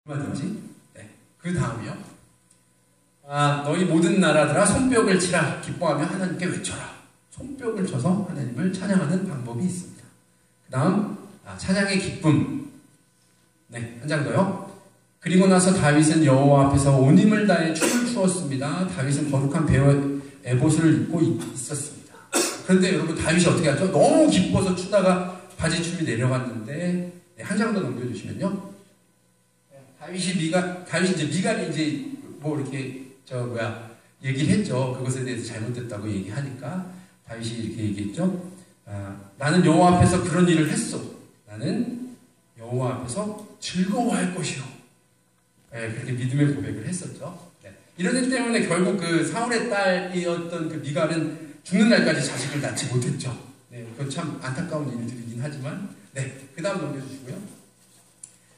얼마든지. 네. 그 다음이요. 너희 모든 나라들아 손뼉을 치라. 기뻐하며 하나님께 외쳐라. 손뼉을 쳐서 하나님을 찬양하는 방법이 있습니다. 그 다음 찬양의 기쁨. 네, 한 장 더요. 그리고 나서 다윗은 여호와 앞에서 온 힘을 다해 춤을 추었습니다. 다윗은 거룩한 배옷 에봇을 입고 있었습니다. 그런데 여러분 다윗이 어떻게 하죠? 너무 기뻐서 추다가 바지춤이 내려갔는데 네, 한 장 더 넘겨주시면요. 다윗이 이제 미갈이 이제 뭐 이렇게 얘기를 했죠. 그것에 대해서 잘못됐다고 얘기하니까 다윗이 이렇게 얘기했죠. 나는 여호와 앞에서 그런 일을 했어. 나는 여호와 앞에서 즐거워할 것이요. 네, 그렇게 믿음의 고백을 했었죠. 네. 이런 일 때문에 결국 그 사울의 딸이었던 그 미갈은 죽는 날까지 자식을 낳지 못했죠. 네, 그건 참 안타까운 일들이긴 하지만, 네, 그 다음 넘겨주시고요.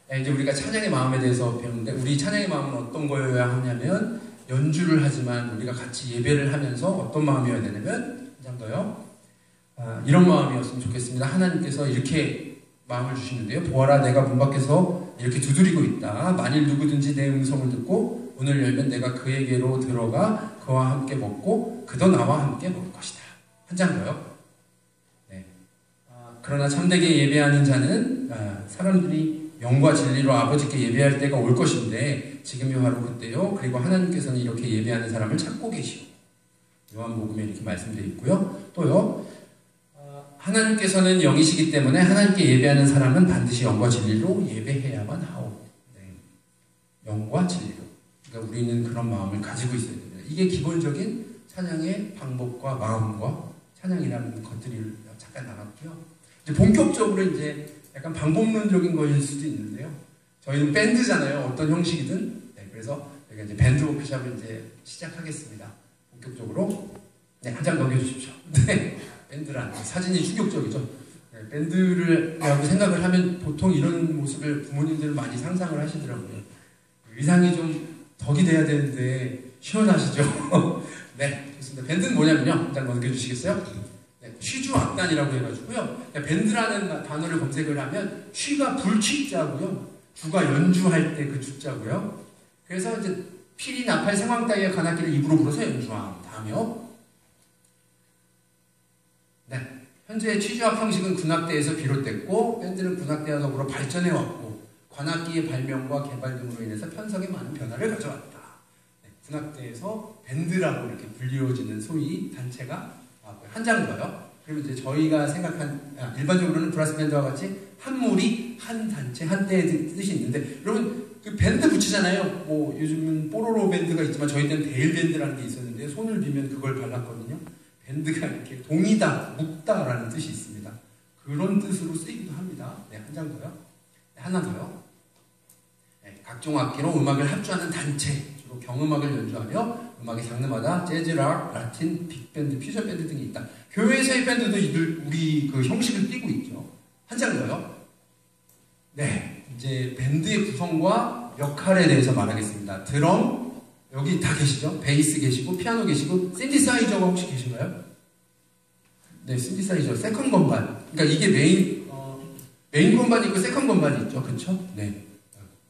네, 이제 우리가 찬양의 마음에 대해서 배우는데, 우리 찬양의 마음은 어떤 거여야 하냐면, 연주를 하지만 우리가 같이 예배를 하면서 어떤 마음이어야 되냐면, 한 장 더요. 이런 마음이었으면 좋겠습니다. 하나님께서 이렇게 마음을 주시는데요. 보아라, 내가 문 밖에서 이렇게 두드리고 있다. 만일 누구든지 내 음성을 듣고 문을 열면 내가 그에게로 들어가 그와 함께 먹고 그도 나와 함께 먹을 것이다. 한 장 더요. 네. 그러나 참되게 예배하는 자는 사람들이 영과 진리로 아버지께 예배할 때가 올 것인데 지금이 바로 그때요. 그리고 하나님께서는 이렇게 예배하는 사람을 찾고 계시오. 요한복음에 이렇게 말씀되어 있고요. 또요. 하나님께서는 영이시기 때문에 하나님께 예배하는 사람은 반드시 영과 진리로 예배해야만 하오. 네. 영과 진리로. 그러니까 우리는 그런 마음을 가지고 있어야 됩니다. 이게 기본적인 찬양의 방법과 마음과 찬양이라는 것들을 잠깐 나눴고요. 이제 본격적으로 이제 약간 방법론적인 것일 수도 있는데요. 저희는 밴드잖아요. 어떤 형식이든. 네, 그래서 저희가 이제 밴드 워크숍을 이제 시작하겠습니다. 본격적으로. 네, 한 장 넘겨주십시오. 네. 밴드란 사진이 충격적이죠. 네, 밴드라고 생각을 하면 보통 이런 모습을 부모님들 많이 상상을 하시더라고요. 의상이 좀 덕이 돼야 되는데 시원하시죠? 네, 좋습니다. 밴드는 뭐냐면요. 한 장 넘겨주시겠어요? 네, 취주 악단이라고 해가지고요. 밴드라는 단어를 검색을 하면 취가 불취자고요. 주가 연주할 때 그 주자고요. 그래서 이제 피리, 나팔, 상황 따위의 관악기를 입으로 불어서 연주한다며. 네, 현재 취주악 형식은 군악대에서 비롯됐고 밴드는 군악대와 더불어 발전해왔고 관악기의 발명과 개발 등으로 인해서 편성에 많은 변화를 가져왔다. 네, 군악대에서 밴드라고 이렇게 불리워지는 소위 단체가 한 장 더요. 그리고 이제 저희가 생각한 일반적으로는 브라스 밴드와 같이 한 무리, 한 단체, 한 때의 뜻이 있는데 여러분 그 밴드 붙이잖아요. 뭐 요즘은 뽀로로 밴드가 있지만 저희 때는 데일 밴드라는 게 있었는데 손을 비면 그걸 발랐거든요. 밴드가 이렇게 동이다, 묶다라는 뜻이 있습니다. 그런 뜻으로 쓰이기도 합니다. 네, 한 장 더요. 네, 하나 더요. 네, 각종 악기로 음악을 합주하는 단체, 주로 경음악을 연주하며 음악의 장르마다 재즈, 락, 라틴, 빅밴드, 퓨전 밴드 등이 있다. 교회에서의 밴드도 우리 그 형식을 띠고 있죠. 한 장 더요. 네, 이제 밴드의 구성과 역할에 대해서 말하겠습니다. 드럼, 여기 다 계시죠? 베이스 계시고, 피아노 계시고, 신디사이저가 혹시 계신가요? 네, 신디사이저, 세컨 건반. 그러니까 이게 메인 건반이 있고, 세컨 건반이 있죠. 그쵸? 네.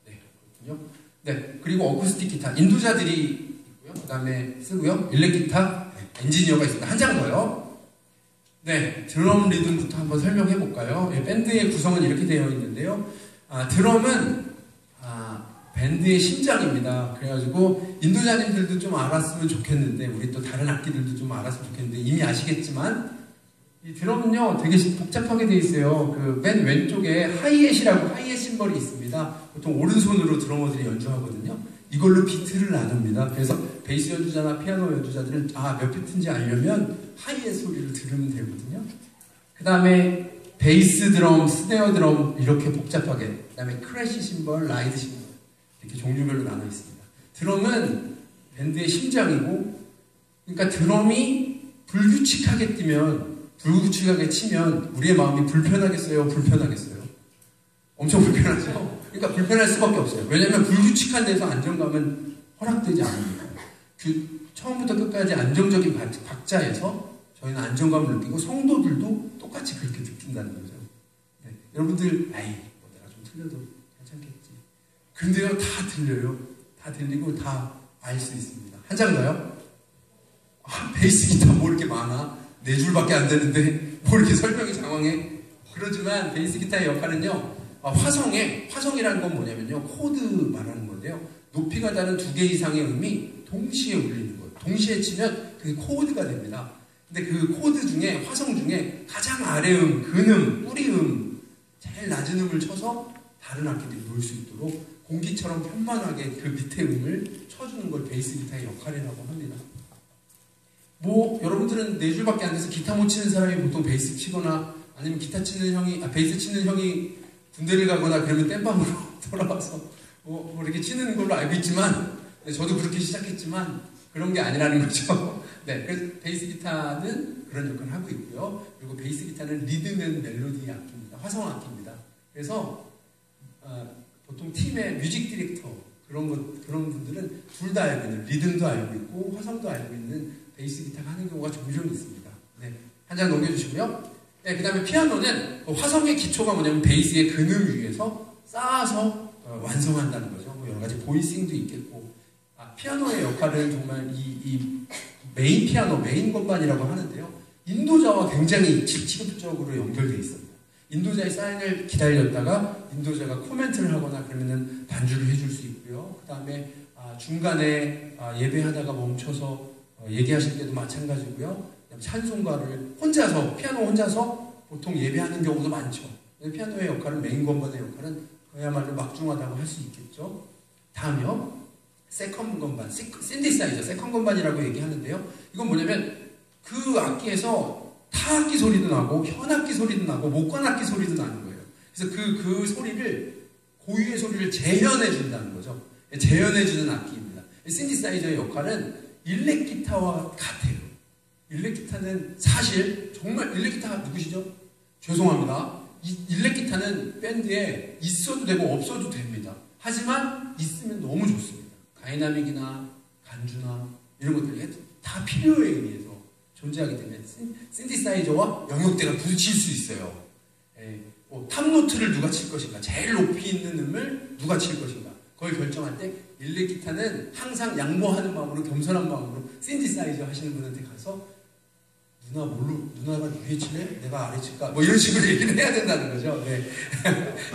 네, 그렇군요. 네, 그리고 어쿠스틱 기타, 인도자들이 있고요. 그 다음에 쓰고요. 일렉 기타, 엔지니어가 있습니다. 한 장 더요. 네, 드럼 리듬부터 한번 설명해 볼까요? 네, 밴드의 구성은 이렇게 되어 있는데요. 드럼은 밴드의 심장입니다. 그래가지고 인도자님들도 좀 알았으면 좋겠는데 우리 또 다른 악기들도 좀 알았으면 좋겠는데 이미 아시겠지만 이 드럼은요 되게 복잡하게 되어 있어요. 그 맨 왼쪽에 하이햇이라고 하이햇 심벌이 있습니다. 보통 오른손으로 드러머들이 연주하거든요. 이걸로 비트를 나눕니다. 그래서 베이스 연주자나 피아노 연주자들은 몇 비트인지 알려면 하이햇 소리를 들으면 되거든요. 그 다음에 베이스 드럼, 스네어 드럼 이렇게 복잡하게, 그 다음에 크래시 심벌, 라이드 심벌 이렇게 종류별로 나눠 있습니다. 드럼은 밴드의 심장이고, 그러니까 드럼이 불규칙하게 뛰면, 불규칙하게 치면 우리의 마음이 불편하겠어요? 불편하겠어요? 엄청 불편하죠? 그러니까 불편할 수밖에 없어요. 왜냐하면 불규칙한 데서 안정감은 허락되지 않습니다. 처음부터 끝까지 안정적인 박자에서 저희는 안정감을 느끼고 성도들도 똑같이 그렇게 느낀다는 거죠. 네. 여러분들, 뭐내가 좀 틀려도 괜찮겠지. 근데요, 다 들려요. 다 들리고 다 알 수 있습니다. 한 장 더요? 베이스 기타 뭐 이렇게 많아? 4줄밖에 안 되는데 뭐 이렇게 설명이 장황해? 그러지만 베이스 기타의 역할은요, 화성이라는 건 뭐냐면요, 코드 말하는 건데요. 높이가 다른 2개 이상의 음이 동시에 울리는 거예요. 동시에 치면 그게 코드가 됩니다. 근데 그 코드 중에, 화성 중에 가장 아래음, 근음, 뿌리음, 제일 낮은 음을 쳐서 다른 악기들이 놀 수 있도록 공기처럼 편만하게 그 밑에 음을 쳐주는 걸 베이스 기타의 역할이라고 합니다. 뭐 여러분들은 4줄밖에 안 돼서 기타 못 치는 사람이 보통 베이스 치거나 아니면 베이스 치는 형이 군대를 가거나 그러면 땜빵으로 돌아와서 뭐 이렇게 치는 걸로 알고 있지만, 저도 그렇게 시작했지만 그런 게 아니라는 거죠. 네, 그래서 베이스 기타는 그런 역할을 하고 있고요. 그리고 베이스 기타는 리듬 앤 멜로디 악기입니다. 화성 악기입니다. 그래서 보통 팀의 뮤직 디렉터 그런 분들은 둘 다 알고 있는, 리듬도 알고 있고 화성도 알고 있는 베이스 기타가 하는 경우가 종종 있습니다. 네, 한 장 넘겨주시고요. 네, 그 다음에 피아노는 화성의 기초가 뭐냐면 베이스의 근음 위에서 쌓아서 완성한다는 거죠. 뭐 여러 가지 보이싱도 있겠고, 피아노의 역할은 정말 이 메인 피아노, 메인 건반이라고 하는데요. 인도자와 굉장히 직접적으로 연결되어 있습니다. 인도자의 사인을 기다렸다가 인도자가 코멘트를 하거나 그러면은 반주를 해줄 수 있고요. 그 다음에 중간에 예배하다가 멈춰서 얘기하실 때도 마찬가지고요. 찬송가를 피아노 혼자서 보통 예배하는 경우도 많죠. 피아노의 역할은, 메인 건반의 역할은 그야말로 막중하다고 할 수 있겠죠. 다음이요, 세컨 건반, 신디사이저, 세컨 건반이라고 얘기하는데요. 이건 뭐냐면 그 악기에서 타악기 소리도 나고 현악기 소리도 나고 목관악기 소리도 나는 거예요. 그래서 그 소리를, 고유의 소리를 재현해 준다는 거죠. 재현해 주는 악기입니다. 신디사이저의 역할은 일렉 기타와 같아요. 일렉 기타는 사실 정말, 일렉 기타가 누구시죠? 죄송합니다. 일렉 기타는 밴드에 있어도 되고 없어도 됩니다. 하지만 있으면 너무 좋습니다. 다이나믹이나 간주나 이런 것들이 다 필요에 의해서 존재하기 때문에 신디사이저와 영역대가 부딪힐 수 있어요. 탑노트를 누가 칠 것인가, 제일 높이 있는 음을 누가 칠 것인가, 그걸 결정할 때 일렉 기타는 항상 양보하는 마음으로, 겸손한 마음으로 신디사이저 하시는 분한테 가서 누나가 위에 치네? 내가 아래 칠까? 뭐 이런 식으로 얘기를 해야 된다는 거죠. 네.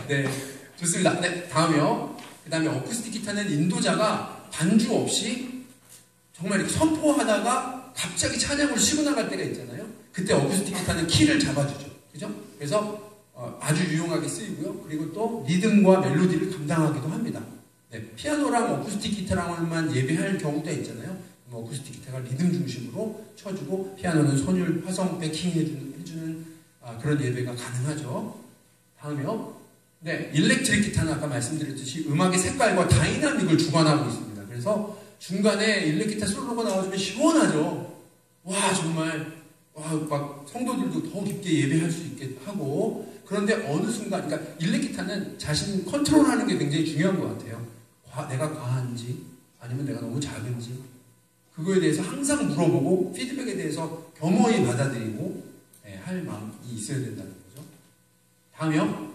네. 좋습니다. 네. 다음이요. 그 다음에 어쿠스틱 기타는 인도자가 반주 없이 정말 이렇게 선포하다가 갑자기 찬양으로 쉬고 나갈 때가 있잖아요. 그때 어쿠스틱 기타는 키를 잡아주죠. 그죠? 그래서 아주 유용하게 쓰이고요. 그리고 또 리듬과 멜로디를 감당하기도 합니다. 네. 피아노랑 어쿠스틱 기타랑만 예배할 경우도 있잖아요. 어쿠스틱 기타가 리듬 중심으로 쳐주고, 피아노는 선율, 화성, 베킹 해주는 그런 예배가 가능하죠. 다음이요. 네, 일렉트릭 기타는 아까 말씀드렸듯이 음악의 색깔과 다이나믹을 주관하고 있습니다. 그래서 중간에 일렉 기타 솔로가 나와주면 시원하죠. 와, 정말, 막 성도들도 더 깊게 예배할 수 있게 하고. 그런데 어느 순간, 그러니까 일렉 기타는 자신 컨트롤하는 게 굉장히 중요한 것 같아요. 내가 과한지, 아니면 내가 너무 작은지, 그거에 대해서 항상 물어보고 피드백에 대해서 겸허히 받아들이고 할 마음이 있어야 된다는 거죠. 다음이요.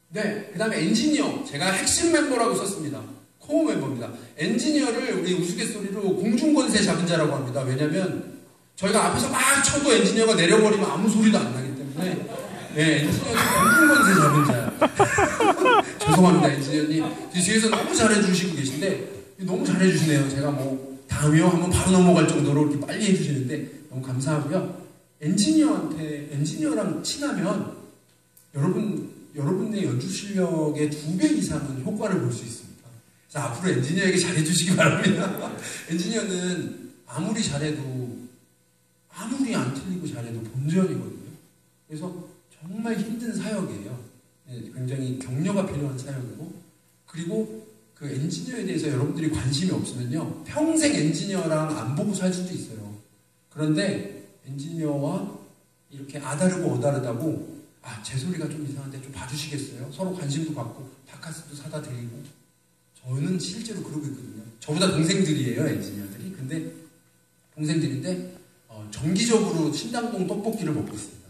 네, 그 다음에 엔지니어. 제가 핵심 멤버라고 썼습니다. 코어 멤버입니다. 엔지니어를 우리 우스갯소리로 공중권세 잡은 자라고 합니다. 왜냐면 저희가 앞에서 막 쳐도 엔지니어가 내려버리면 아무 소리도 안 나기 때문에, 네, 엔지니어는 공중권세 잡은 자. 죄송합니다, 엔지니어님. 뒤에서 너무 잘해주시고 계신데, 너무 잘해주시네요. 제가 다음이요 하면 바로 넘어갈 정도로 이렇게 빨리 해주시는데 너무 감사하고요. 엔지니어랑 친하면 여러분의 연주 실력의 2배 이상은 효과를 볼 수 있습니다. 그래서 앞으로 엔지니어에게 잘해주시기 바랍니다. 엔지니어는 아무리 잘해도, 아무리 안 틀리고 잘해도 본전이거든요. 그래서 정말 힘든 사역이에요. 굉장히 격려가 필요한 사역이고, 그리고 그 엔지니어에 대해서 여러분들이 관심이 없으면요, 평생 엔지니어랑 안 보고 살 수도 있어요. 그런데 엔지니어와 이렇게 아다르고 어다르다고, 제 소리가 좀 이상한데 좀 봐주시겠어요? 서로 관심도 갖고 바카스도 사다 드리고. 저는 실제로 그러고 있거든요. 저보다 동생들이에요, 엔지니어들이. 근데 동생들인데 정기적으로 신당동 떡볶이를 먹고 있습니다.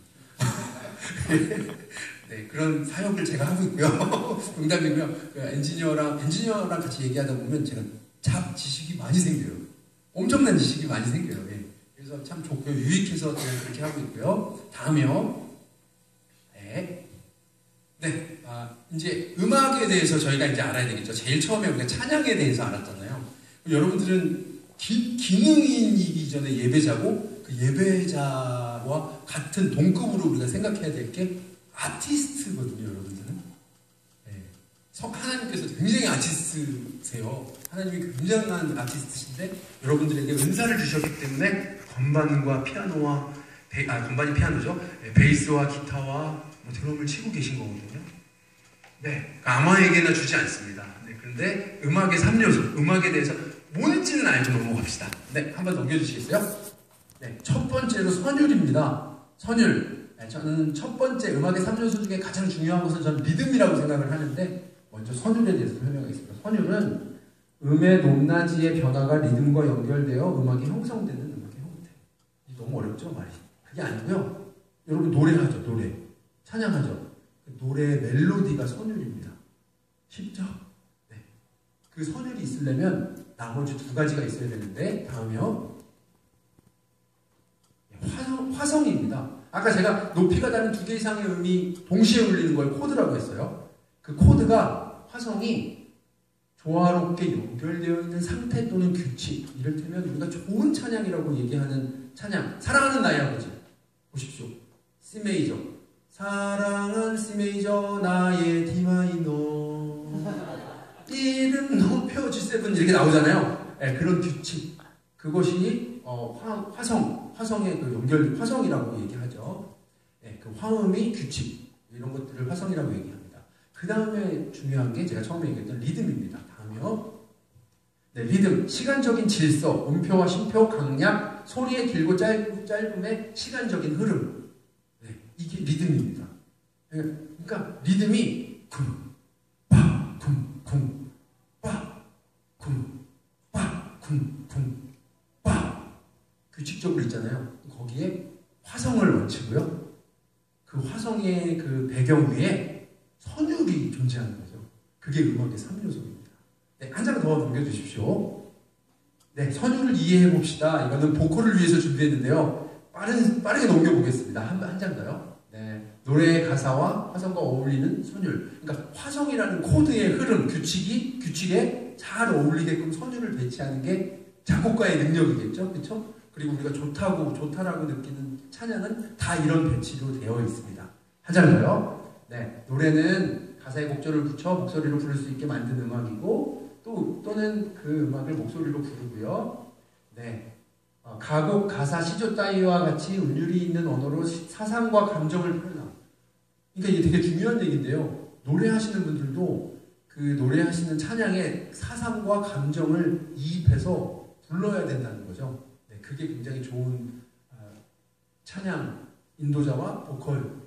네, 그런 사역을 제가 하고 있고요. 농담이고요. 엔지니어랑 같이 얘기하다 보면 제가 참 지식이 많이 생겨요. 엄청난 지식이 많이 생겨요. 예. 그래서 참 좋고요. 유익해서 제가 그렇게 하고 있고요. 다음이요. 네. 이제 음악에 대해서 저희가 이제 알아야 되겠죠. 제일 처음에 우리가 찬양에 대해서 알았잖아요. 여러분들은 기능인이기 전에 예배자고 그 예배자와 같은 동급으로 우리가 생각해야 될 게 아티스트거든요, 여러분들은. 네. 하나님께서 굉장히 아티스트세요. 하나님이 굉장한 아티스트신데 여러분들에게 은사를 주셨기 때문에 건반과 피아노와 건반이 피아노죠. 네, 베이스와 기타와 드럼을 치고 계신 거거든요. 네, 아무에게나 주지 않습니다. 네, 그런데 음악의 3요소, 음악에 대해서 뭔지는 알고 넘어갑시다. 네, 한번 넘겨주시겠어요? 네, 첫 번째로 선율입니다. 선율. 네, 저는 첫 번째 음악의 3요소 중에 가장 중요한 것은 저는 리듬이라고 생각을 하는데 먼저 선율에 대해서 설명하겠습니다. 선율은 음의 높낮이의 변화가 리듬과 연결되어 음악이 형성되는 음악의 형태. 너무 어렵죠, 말이? 그게 아니고요. 여러분 노래하죠, 노래. 찬양하죠. 노래의 멜로디가 선율입니다. 쉽죠? 네. 그 선율이 있으려면 나머지 두 가지가 있어야 되는데 다음이요. 화성입니다. 아까 제가 높이가 다른 두 개 이상의 음이 동시에 울리는 걸 코드라고 했어요. 그 코드가 화성이 조화롭게 연결되어 있는 상태 또는 규칙, 이를테면 우리가 좋은 찬양이라고 얘기하는 찬양, 사랑하는 나의 아버지 보십시오. C 메이저, 사랑은 C 메이저 나의 D 마이너 이름 높여 G7 이렇게 나오잖아요. 네, 그런 규칙, 그것이 화성의 그 연결, 화성이라고 얘기하죠. 네, 그 화음이 규칙, 이런 것들을 화성이라고 얘기합니다. 그 다음에 중요한 게 제가 처음에 얘기했던 리듬입니다. 다음이요. 네, 리듬, 시간적인 질서, 음표와 심표, 강약, 소리의 길고 짧음의 시간적인 흐름. 네, 이게 리듬입니다. 그러니까 리듬이 쿵, 빠, 쿵, 쿵, 빠, 쿵, 빠, 쿵, 쿵, 빠. 규칙적으로 있잖아요. 거기에 화성을 원치고요. 그 화성의 그 배경 위에 선율이 존재하는 거죠. 그게 음악의 3요소입니다. 네, 한 장 더 넘겨주십시오. 네, 선율을 이해해 봅시다. 이거는 보컬을 위해서 준비했는데요. 빠르게 넘겨보겠습니다. 한 장 더요. 네, 노래의 가사와 화성과 어울리는 선율. 그러니까 화성이라는 코드의 흐름, 규칙에 잘 어울리게끔 선율을 배치하는 게 작곡가의 능력이겠죠, 그렇죠? 그리고 우리가 좋다라고 느끼는 찬양은 다 이런 배치로 되어 있습니다. 한 장 더요. 네, 노래는 가사에 곡절을 붙여 목소리로 부를 수 있게 만든 음악이고 또는 그 음악을 목소리로 부르고요. 네, 가곡, 가사, 시조 따위와 같이 운율이 있는 언어로 사상과 감정을 표현함. 그러니까 이게 되게 중요한 얘기인데요. 노래하시는 분들도 그 노래하시는 찬양에 사상과 감정을 이입해서 불러야 된다는 거죠. 네, 그게 굉장히 좋은 찬양 인도자와 보컬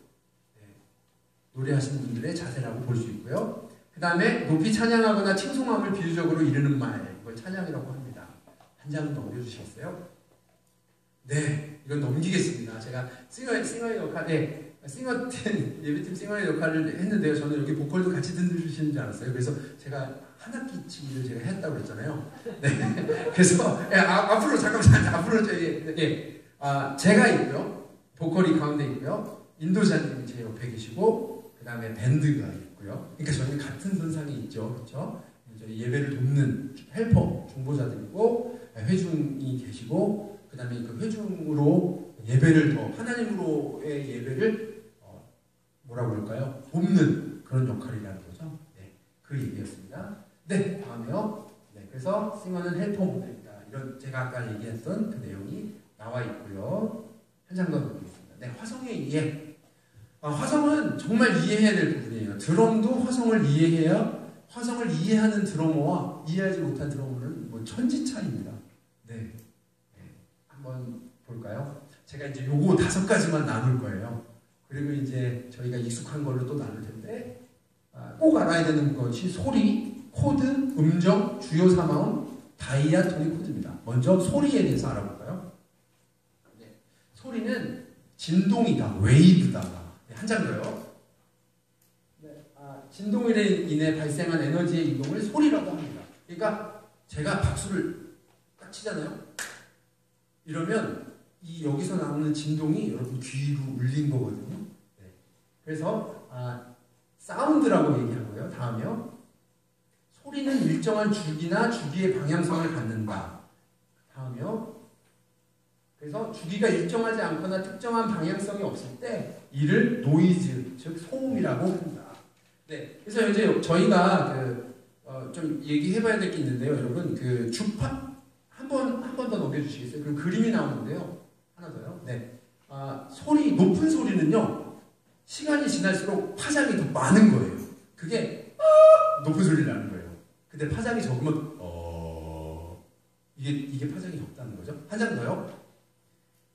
노래하시는 분들의 자세라고 볼 수 있고요. 그 다음에 높이 찬양하거나 칭송함을 비유적으로 이르는 말, 이걸 찬양이라고 합니다. 한 장 넘겨주시겠어요? 네, 이건 넘기겠습니다. 제가 싱어의 역할, 예배팀 싱어의 역할을 했는데요. 저는 여기 보컬도 같이 들으시는 줄 알았어요. 그래서 제가 한 학기치를 제가 했다고 그랬잖아요. 네, 그래서 앞으로 제가 있고요. 보컬이 가운데 있고요. 인도자님이 제 옆에 계시고 그 다음에 밴드가 있고요. 그러니까 저희는 같은 선상에 있죠. 그렇죠? 저희 예배를 돕는 헬퍼, 중보자들이고 회중이 계시고 그 다음에 그 회중으로 예배를 하나님으로의 예배를 뭐라고 할까요? 돕는 그런 역할이라는 거죠. 네, 그 얘기였습니다. 네, 다음에요. 네, 그래서 싱어는 헬퍼 모델이다. 이런 제가 아까 얘기했던 그 내용이 나와 있고요. 한 장 더 보겠습니다. 네, 화성의 이해. 화성은 정말 이해해야 될 부분이에요. 드럼도 화성을 이해해야, 화성을 이해하는 드러머와 이해하지 못한 드러머는 뭐 천지차이입니다. 네, 한번 볼까요? 제가 이제 요거 5가지만 나눌 거예요. 그리고 이제 저희가 익숙한 걸로 또 나눌 텐데 꼭 알아야 되는 것이 소리, 코드, 음정, 주요 3화음, 다이아토닉 코드입니다. 먼저 소리에 대해서 알아볼까요? 네. 소리는 진동이다, 웨이브다. 네, 한 장 더요. 진동으로 인해 발생한 에너지의 이동을 소리라고 합니다. 그러니까 제가 박수를 딱 치잖아요. 이러면 이 여기서 나오는 진동이 여러분 귀로 울린 거거든요. 네. 그래서 사운드라고 얘기하고요. 다음이요. 소리는 일정한 주기나 주기의 방향성을 갖는다. 다음이요. 그래서 주기가 일정하지 않거나 특정한 방향성이 없을 때 이를 노이즈, 즉 소음이라고 한다. 네. 그래서 이제 저희가 좀 얘기해봐야 될 게 있는데요, 여러분. 그 주파 한 번 더 넘겨주시겠어요? 그 그림이 나오는데요. 하나 더요. 네. 소리 높은 소리는요. 시간이 지날수록 파장이 더 많은 거예요. 그게 높은 소리를 나는 거예요. 근데 파장이 적으면 이게 파장이 적다는 거죠. 한 장 더요.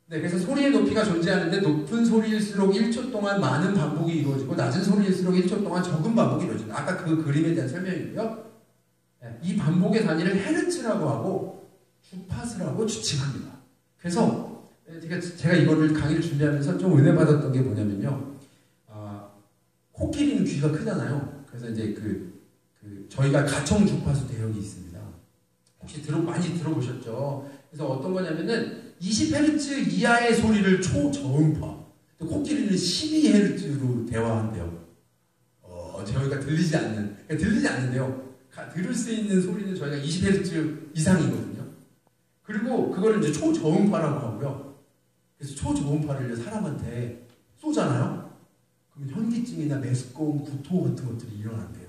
네, 그래서 소리의 높이가 존재하는데 높은 소리일수록 1초 동안 많은 반복이 이루어지고 낮은 소리일수록 1초 동안 적은 반복이 이루어진다. 아까 그 그림에 대한 설명이고요. 네, 이 반복의 단위를 헤르츠라고 하고 주파수라고 지칭합니다. 그래서 제가 이거를 강의를 준비하면서 좀 은혜 받았던 게 뭐냐면요. 코끼리는 귀가 크잖아요. 그래서 이제 저희가 가청 주파수 대역이 있습니다. 혹시 많이 들어보셨죠? 그래서 어떤 거냐면은 20Hz 이하의 소리를 초저음파. 코끼리는 12Hz로 대화한대요. 저희가 들리지 않는데요. 들을 수 있는 소리는 저희가 20Hz 이상이거든요. 그리고 그거를 이제 초저음파라고 하고요. 그래서 초저음파를 사람한테 쏘잖아요. 그럼 현기증이나 메스꺼움, 구토 같은 것들이 일어난대요.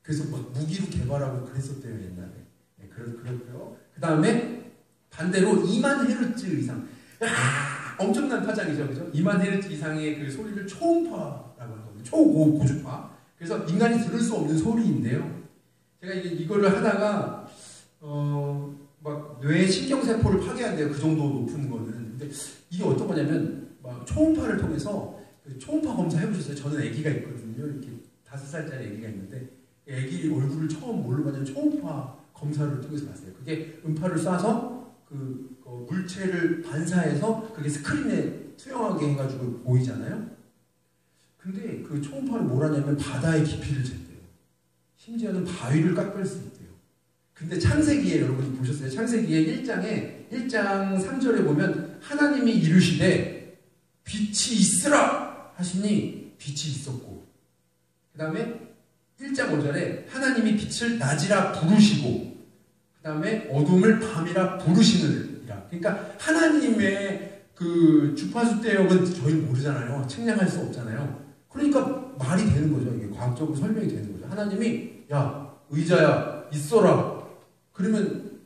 그래서 막 무기로 개발하고 그랬었대요, 옛날에. 네, 그렇고요. 그 다음에 반대로 2만 헤르츠 이상. 엄청난 파장이죠, 그죠? 2만 헤르츠 이상의 그 소리를 초음파라고 하거든요. 초고주파. 그래서 인간이 들을 수 없는 소리인데요. 제가 이거를 하다가, 막 뇌 신경세포를 파괴한대요. 그 정도 높은 거는. 근데 이게 어떤 거냐면, 막 초음파를 통해서 초음파 검사 해보셨어요? 저는 아기가 있거든요. 이렇게 5살짜리 아기가 있는데, 아기 얼굴을 처음 뭘로 봤냐면 초음파 검사를 통해서 봤어요. 그게 음파를 쏴서 물체를 반사해서 그게 스크린에 투영하게 해가지고 보이잖아요. 근데 그 초음파를 뭘 하냐면 바다의 깊이를 잰대요. 심지어는 바위를 깎을 수 있대요. 근데 창세기에 여러분이 보셨어요? 창세기에 1장 3절에 보면 하나님이 이르시되 빛이 있으라 하시니 빛이 있었고, 그 다음에 1장 5절에 하나님이 빛을 낮이라 부르시고, 그 다음에 어둠을 밤이라 부르시느니라. 그러니까 하나님의 그 주파수 대역은 저희 모르잖아요. 측량할 수 없잖아요. 그러니까 말이 되는 거죠. 이게 과학적으로 설명이 되는 거죠. 하나님이 야 의자야 있어라. 그러면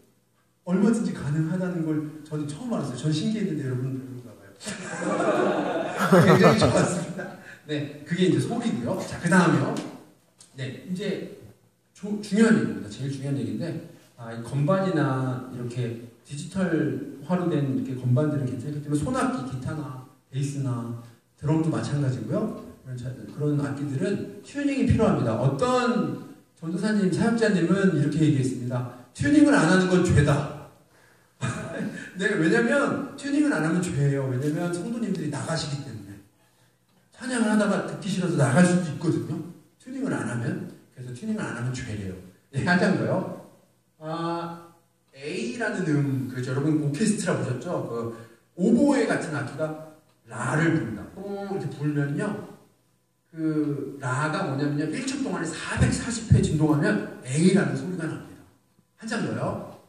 얼마든지 가능하다는 걸 저는 처음 알았어요. 전 신기했는데 여러분 별론가 봐요. 굉장히 좋았습니다. 네, 그게 이제 소리고요. 자, 그 다음에요. 네, 이제 중요한 얘기입니다. 제일 중요한 얘기인데, 이 건반이나 이렇게 디지털화로 된 이렇게 건반들은 괜찮기 때문에 손악기, 기타나 베이스나 드럼도 마찬가지고요. 그런 악기들은 튜닝이 필요합니다. 어떤 전도사님, 사역자님은 이렇게 얘기했습니다. 튜닝을 안 하는 건 죄다. 네, 왜냐면 튜닝을 안 하면 죄예요. 왜냐면 성도님들이 나가시기 때문에. 찬양을 하다가 듣기 싫어서 나갈 수도 있거든요. 튜닝을 안 하면. 그래서 튜닝을 안 하면 죄래요. 네, 한 장 더요. A라는 여러분 오케스트라 보셨죠? 그 오보에 같은 악기가 라를 부른다. 이렇게 불면요. 그 라가 뭐냐면요. 1초 동안에 440회 진동하면 A라는 소리가 납니다. 한 장 더요.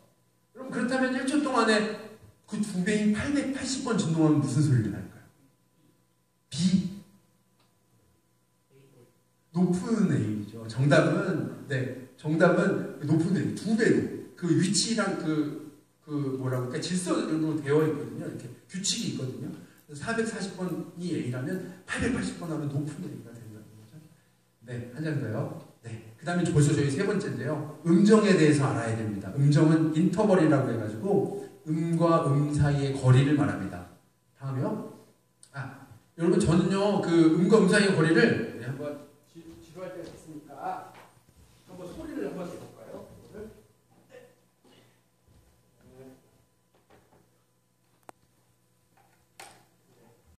그럼 그렇다면 1초 동안에 그 2배인 880번 진동하면 무슨 소리가 날까요? B. 높은 A이죠. 정답은 높은 A. 2배로. 그 위치랑 뭐라고 할까? 질서로 되어 있거든요. 이렇게 규칙이 있거든요. 440번이 A라면 880번 하면 높은 A가 된다는 거죠. 네, 한 장 더요. 네. 그 다음에 벌써 저희 세 번째인데요. 음정에 대해서 알아야 됩니다. 음정은 인터벌이라고 해가지고 음과 음 사이의 거리를 말합니다. 다음이요. 여러분 저는요, 그 음과 음 사이의 거리를 한번